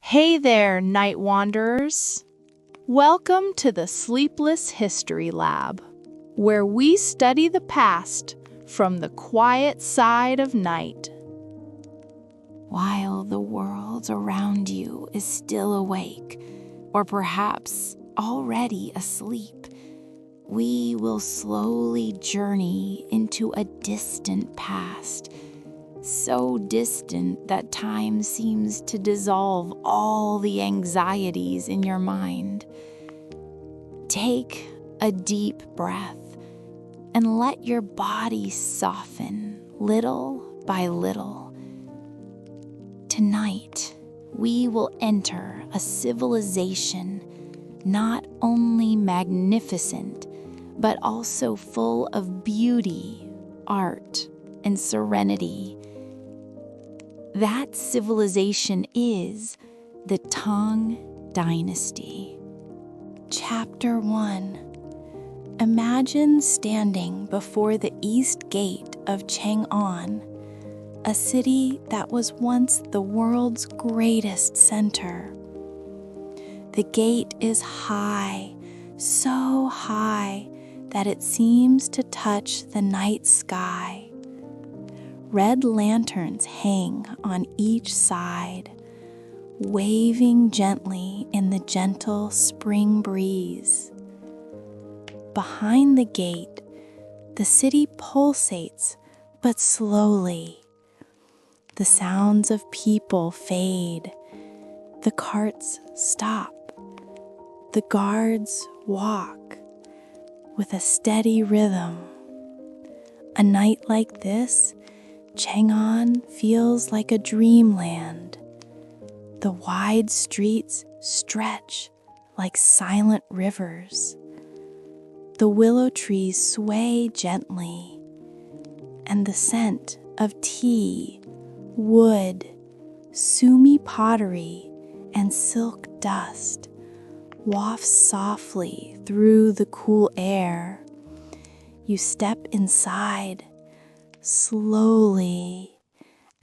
Hey there, night wanderers. Welcome to the Sleepless History Lab, where we study the past from the quiet side of night. While the world around you is still awake, or perhaps already asleep, we will slowly journey into a distant past, so distant that time seems to dissolve all the anxieties in your mind. Take a deep breath and let your body soften little by little. Tonight, we will enter a civilization not only magnificent, but also full of beauty, art, and serenity. That civilization is the Tang Dynasty. Chapter 1. Imagine standing before the east gate of Chang'an, a city that was once the world's greatest center. The gate is high, so high that it seems to touch the night sky. Red lanterns hang on each side, waving gently in the gentle spring breeze. Behind the gate, the city pulsates, but slowly. The sounds of people fade. The carts stop. The guards walk with a steady rhythm. A night like this, Chang'an feels like a dreamland. The wide streets stretch like silent rivers. The willow trees sway gently, and the scent of tea, wood, Sumi pottery, and silk dust wafts softly through the cool air. You step inside, slowly,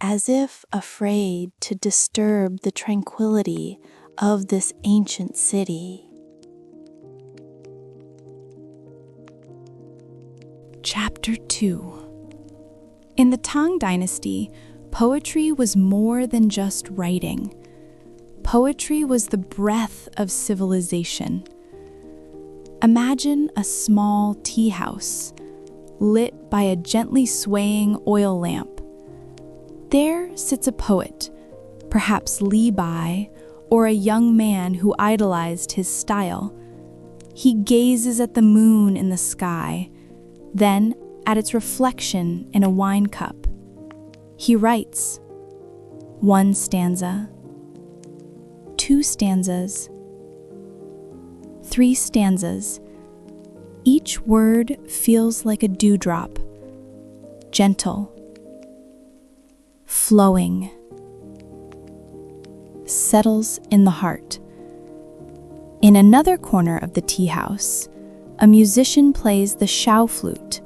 as if afraid to disturb the tranquility of this ancient city. Chapter 2. In the Tang Dynasty, poetry was more than just writing. Poetry was the breath of civilization. Imagine a small tea house, lit by a gently swaying oil lamp. There sits a poet, perhaps Li Bai, or a young man who idolized his style. He gazes at the moon in the sky, then at its reflection in a wine cup. He writes 1 stanza, 2 stanzas, 3 stanzas. Each word feels like a dewdrop, gentle, flowing, settles in the heart. In another corner of the tea house, a musician plays the shao flute.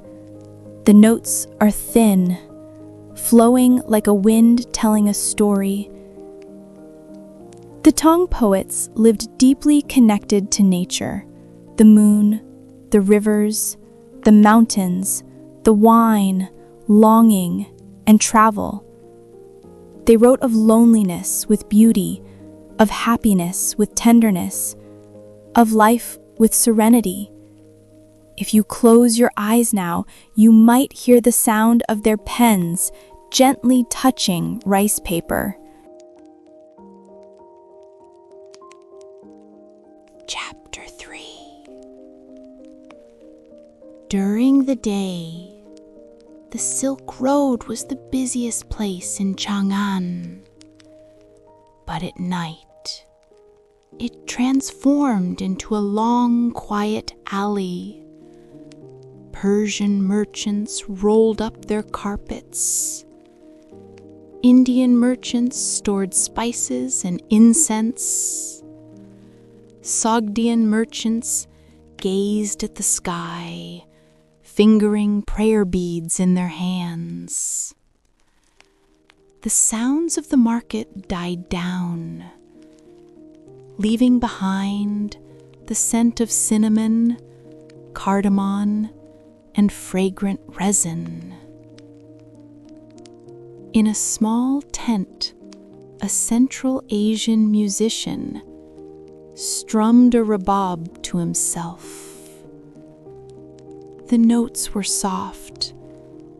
The notes are thin, flowing like a wind telling a story. The Tang poets lived deeply connected to nature, the moon, the rivers, the mountains, the wine, longing, and travel. They wrote of loneliness with beauty, of happiness with tenderness, of life with serenity. If you close your eyes now, you might hear the sound of their pens gently touching rice paper. Chapter 3. During the day, the Silk Road was the busiest place in Chang'an. But at night, it transformed into a long, quiet alley. Persian merchants rolled up their carpets. Indian merchants stored spices and incense. Sogdian merchants gazed at the sky, fingering prayer beads in their hands. The sounds of the market died down. leaving behind the scent of cinnamon, cardamom, and fragrant resin. In a small tent, a Central Asian musician strummed a rebab to himself. The notes were soft,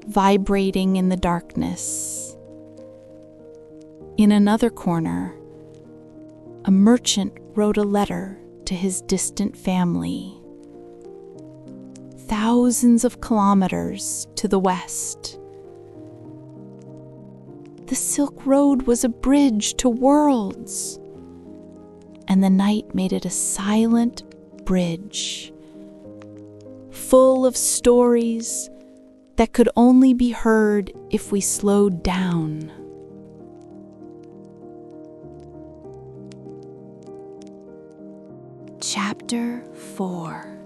vibrating in the darkness. In another corner, a merchant wrote a letter to his distant family, thousands of kilometers to the west. The Silk Road was a bridge to worlds, and the night made it a silent bridge, full of stories that could only be heard if we slowed down. Chapter 4.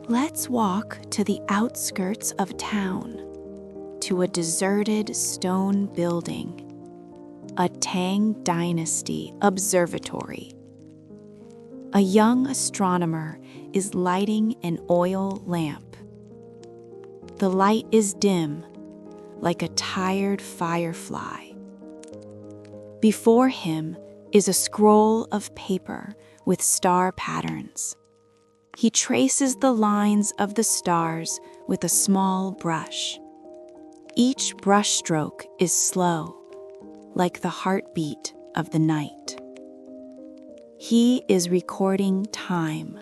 Let's walk to the outskirts of town, to a deserted stone building, a Tang Dynasty observatory. A young astronomer is lighting an oil lamp. The light is dim, like a tired firefly. Before him is a scroll of paper with star patterns. He traces the lines of the stars with a small brush. Each brushstroke is slow, like the heartbeat of the night. He is recording time.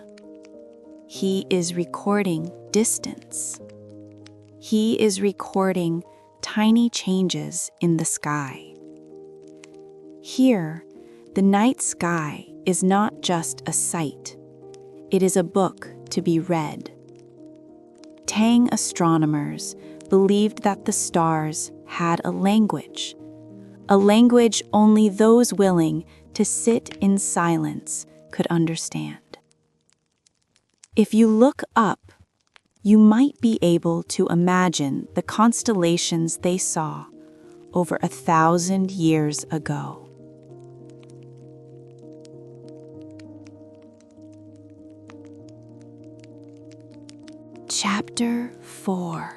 He is recording distance. He is recording tiny changes in the sky. Here, the night sky is not just a sight. It is a book to be read. Tang astronomers believed that the stars had a language only those willing to sit in silence could understand. If you look up, you might be able to imagine the constellations they saw over 1,000 years ago. Chapter 4.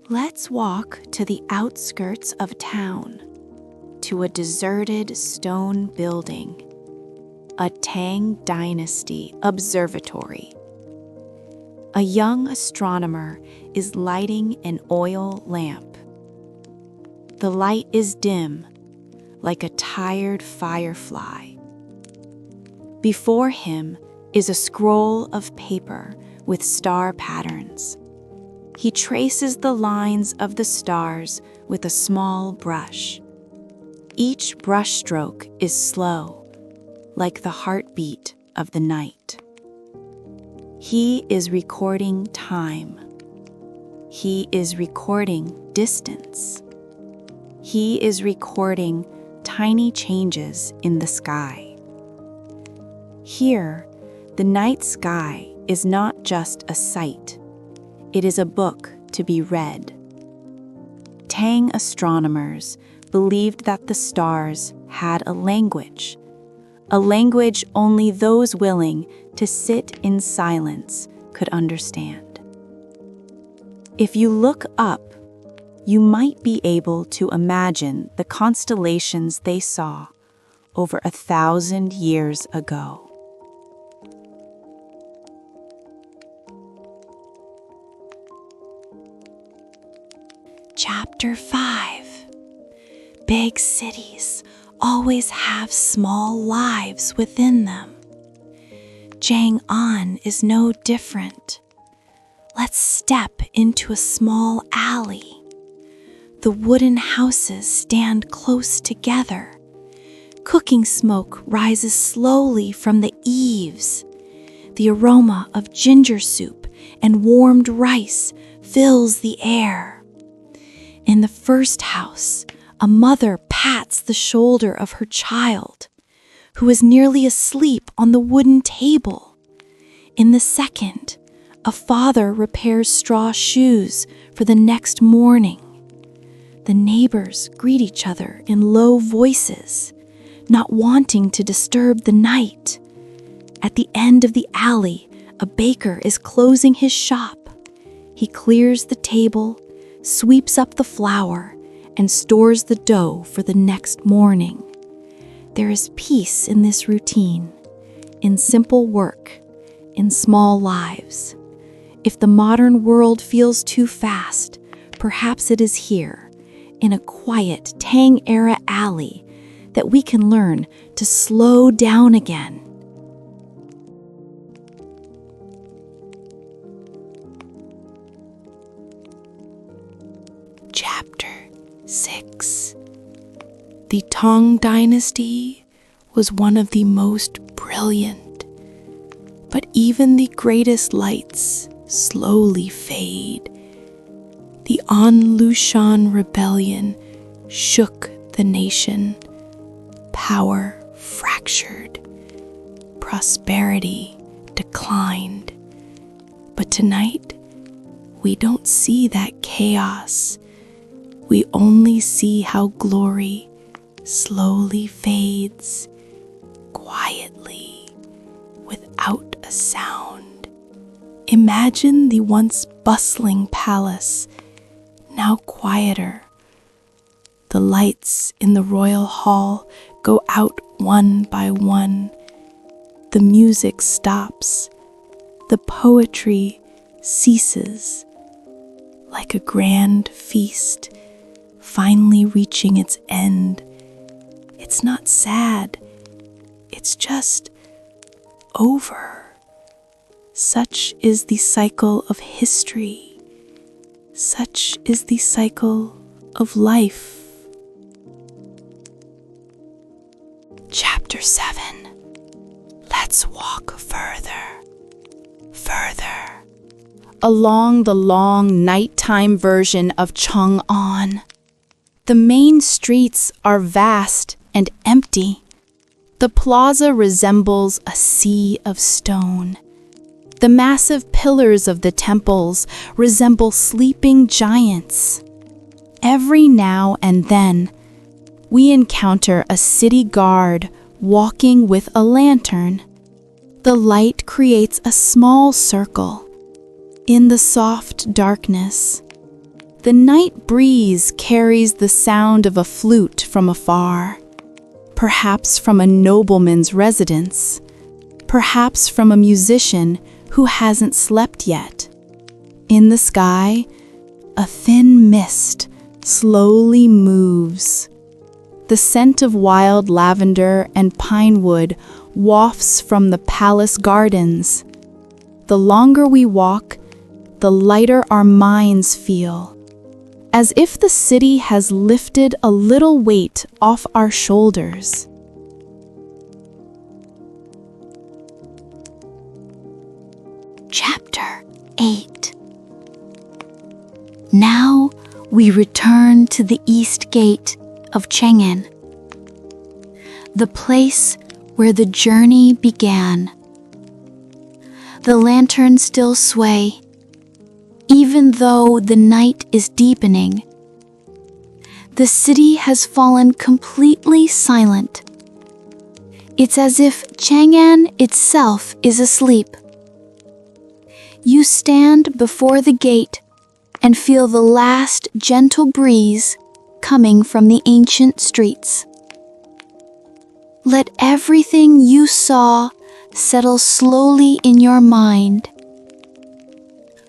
Let's walk to the outskirts of town, to a deserted stone building, a Tang Dynasty observatory. A young astronomer is lighting an oil lamp. The light is dim, like a tired firefly. Before him is a scroll of paper with star patterns. He traces the lines of the stars with a small brush. Each brushstroke is slow, like the heartbeat of the night. He is recording time. He is recording distance. He is recording tiny changes in the sky. Here, the night sky is not just a sight. It is a book to be read. Tang astronomers believed that the stars had a language only those willing to sit in silence could understand. If you look up, you might be able to imagine the constellations they saw over 1,000 years ago. Chapter 5. Big cities always have small lives within them. Chang'an is no different. Let's step into a small alley. The wooden houses stand close together. Cooking smoke rises slowly from the eaves. The aroma of ginger soup and warmed rice fills the air. In the first house, a mother pats the shoulder of her child, who is nearly asleep on the wooden table. In the second, a father repairs straw shoes for the next morning. The neighbors greet each other in low voices, not wanting to disturb the night. At the end of the alley, a baker is closing his shop. He clears the table, sweeps up the flour, and stores the dough for the next morning. There is peace in this routine, in simple work, in small lives. If the modern world feels too fast, perhaps it is here, in a quiet Tang-era alley, that we can learn to slow down again. Chapter 6. The Tang Dynasty was one of the most brilliant, but even the greatest lights slowly fade. The An Lushan rebellion shook the nation. Power fractured. Prosperity declined. But tonight, we don't see that chaos. We only see how glory slowly fades, quietly, without a sound. Imagine the once bustling palace, now quieter. The lights in the royal hall go out one by one. The music stops. The poetry ceases. Like a grand feast, finally reaching its end. It's not sad. It's just over. Such is the cycle of history. Such is the cycle of life. Chapter 7. Let's walk further. Along the long nighttime version of Chang'an, the main streets are vast and empty. The plaza resembles a sea of stone. The massive pillars of the temples resemble sleeping giants. Every now and then, we encounter a city guard walking with a lantern. The light creates a small circle. In the soft darkness, the night breeze carries the sound of a flute from afar, perhaps from a nobleman's residence, perhaps from a musician who hasn't slept yet. In the sky, a thin mist slowly moves. The scent of wild lavender and pine wood wafts from the palace gardens. The longer we walk, the lighter our minds feel, as if the city has lifted a little weight off our shoulders. Chapter 8. Now we return to the east gate of Chang'an, the place where the journey began. The lanterns still sway, even though the night is deepening. The city has fallen completely silent. It's as if Chang'an itself is asleep. You stand before the gate and feel the last gentle breeze coming from the ancient streets. Let everything you saw settle slowly in your mind.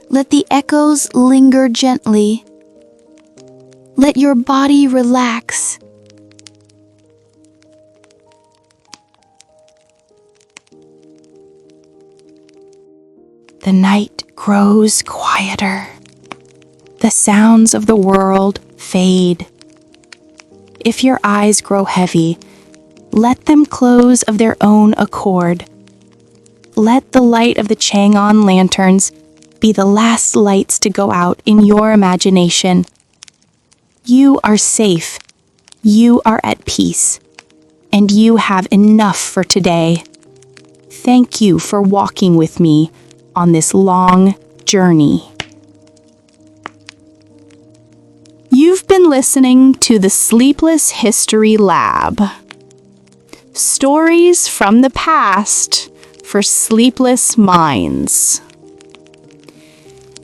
Let the echoes linger gently. Let your body relax. The night grows quieter. The sounds of the world fade. If your eyes grow heavy, let them close of their own accord. Let the light of the Chang'an lanterns be the last lights to go out in your imagination. You are safe. You are at peace. And you have enough for today. Thank you for walking with me on this long journey. You've been listening to the Sleepless History Lab. Stories from the past for sleepless minds.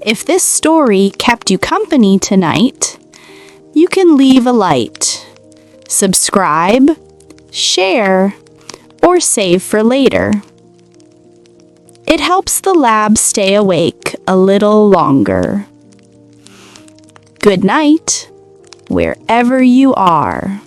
If this story kept you company tonight, you can leave a like, subscribe, share, or save for later. It helps the lab stay awake a little longer. Good night, wherever you are.